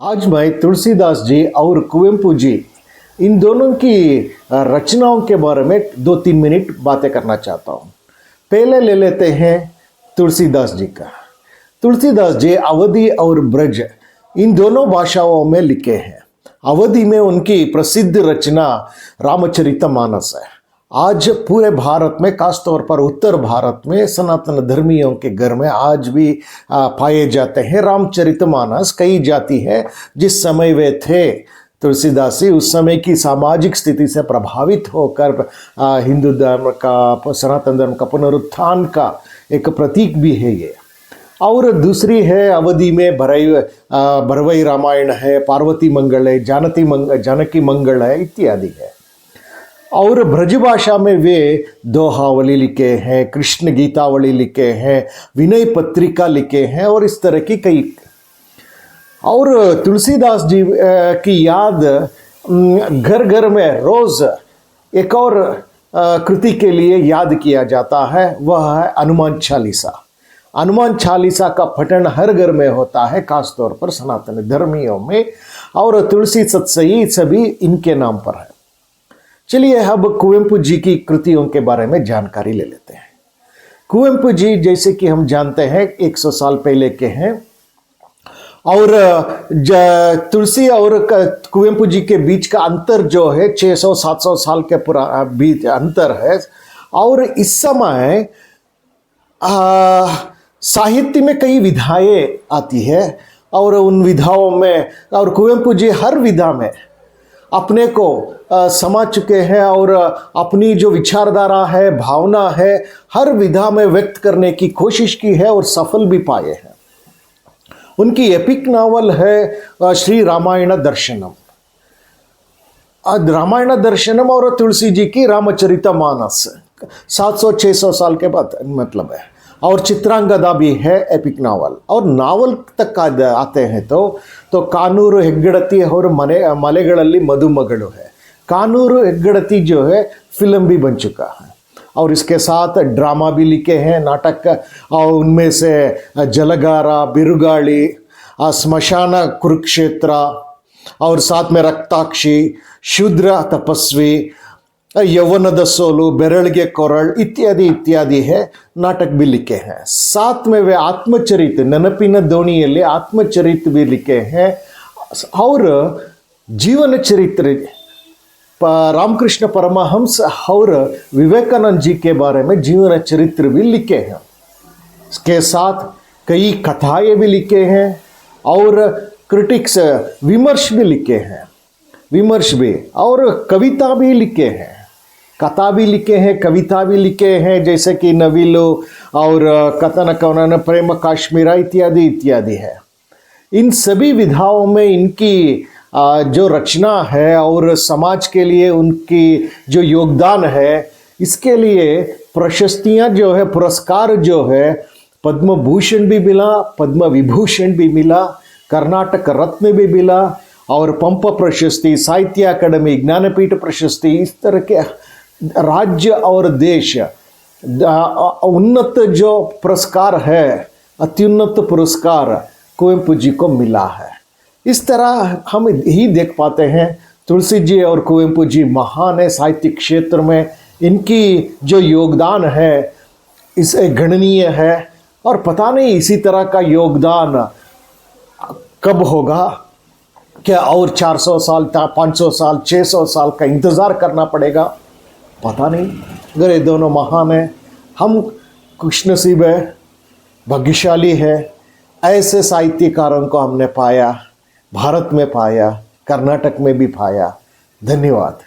आज मैं तुलसीदास जी और कुवेंपु जी इन दोनों की रचनाओं के बारे में 2-3 मिनट बातें करना चाहता हूँ। पहले ले लेते हैं तुलसीदास जी का। तुलसीदास जी अवधी और ब्रज इन दोनों भाषाओं में लिखे हैं। अवधी में उनकी प्रसिद्ध रचना रामचरितमानस है। आज पूरे भारत में, खासतौर पर उत्तर भारत में सनातन धर्मियों के घर में आज भी पाए जाते हैं रामचरितमानस। कई जाति है जिस समय वे थे तुलसीदास जी उस समय की सामाजिक स्थिति से प्रभावित होकर हिंदू धर्म का, सनातन धर्म का पुनरुत्थान का एक प्रतीक भी है ये। और दूसरी है अवधि में भरवई रामायण है, पार्वती मंगल है, जानकी मंगल है इत्यादि है। और ब्रजभाषा में वे दोहावली लिखे हैं, कृष्ण गीतावली लिखे हैं, विनय पत्रिका लिखे हैं और इस तरह की कई। और तुलसीदास जी की याद घर घर में रोज एक और कृति के लिए याद किया जाता है, वह है हनुमान चालीसा। हनुमान चालीसा का पठन हर घर में होता है, खासतौर पर सनातन धर्मियों में। और तुलसी सत्सई सभी इनके नाम पर है। चलिए अब कुवेंपु जी की कृतियों के बारे में जानकारी ले लेते हैं। कुवेंपु जी जैसे कि हम जानते हैं 100 साल पहले के हैं और तुलसी और कुवेंपु जी के बीच का अंतर जो है 600-700 साल के बीच अंतर है। और इस समय साहित्य में कई विधाएं आती है और उन विधाओं में और कुवेंपु जी हर विधा में अपने को समझ चुके हैं और अपनी जो विचारधारा है, भावना है, हर विधा में व्यक्त करने की कोशिश की है और सफल भी पाए हैं। उनकी एपिक नावल है श्री रामायण दर्शनम। रामायण दर्शनम और तुलसी जी की रामचरितमानस 700-600 साल के बाद मतलब है। और चित्रांगदा भी है एपिक नावल। और नावल तक आते हैं तो कानूर हेग्गड़ती और मलेगड़ल्ली मधुमगड़ु है। कानूर हेग्गड़ती जो है फिल्म भी बन चुका है और इसके साथ ड्रामा भी लिखे हैं, नाटक। और उनमें से जलगारा, बिरुगाड़ी, स्मशान कुरुक्षेत्र और साथ में रक्ताक्षी, शूद्र तपस्वी, यौवनद सोलु, बेरळगे कोरल इत्यादि इत्यादि है नाटक भी लिखे हैं। साथ में वे आत्मचरित, नेनपिन दोणियल्ली आत्मचरित भी लिखे हैं और जीवन चरित्र रामकृष्ण परमहंस और विवेकानंद जी के बारे में जीवन चरित्र भी लिखे हैं। इसके साथ कई कथाएं भी लिखे हैं और क्रिटिक्स विमर्श भी लिखे हैं, विमर्श भी, और कविता भी लिखे हैं, कथा भी लिखे हैं, कविता भी लिखे हैं, जैसे कि नवीलो और कथन कवनन, प्रेम काश्मीरा इत्यादि इत्यादि है। इन सभी विधाओं में इनकी जो रचना है और समाज के लिए उनकी जो योगदान है, इसके लिए प्रशस्तियां जो है, पुरस्कार जो है, पद्म भूषण भी मिला, पद्म विभूषण भी मिला, कर्नाटक रत्न भी मिला और पंप प्रशस्ति, साहित्य अकादमी, ज्ञानपीठ प्रशस्ति, इस तरह के राज्य और देश उन्नत जो पुरस्कार है, अत्युन्नत पुरस्कार कुवेंपु जी को मिला है। इस तरह हम ही देख पाते हैं तुलसी जी और कुवेंपु जी महान है साहित्यिक क्षेत्र में। इनकी जो योगदान है इसे गणनीय है और पता नहीं इसी तरह का योगदान कब होगा, क्या और 400 साल, 500 साल, 600 साल का इंतज़ार करना पड़ेगा, पता नहीं। अगर ये दोनों महान हैं, हम खुशनसीब है, भाग्यशाली है, ऐसे साहित्यकारों को हमने पाया, भारत में पाया, कर्नाटक में भी पाया। धन्यवाद।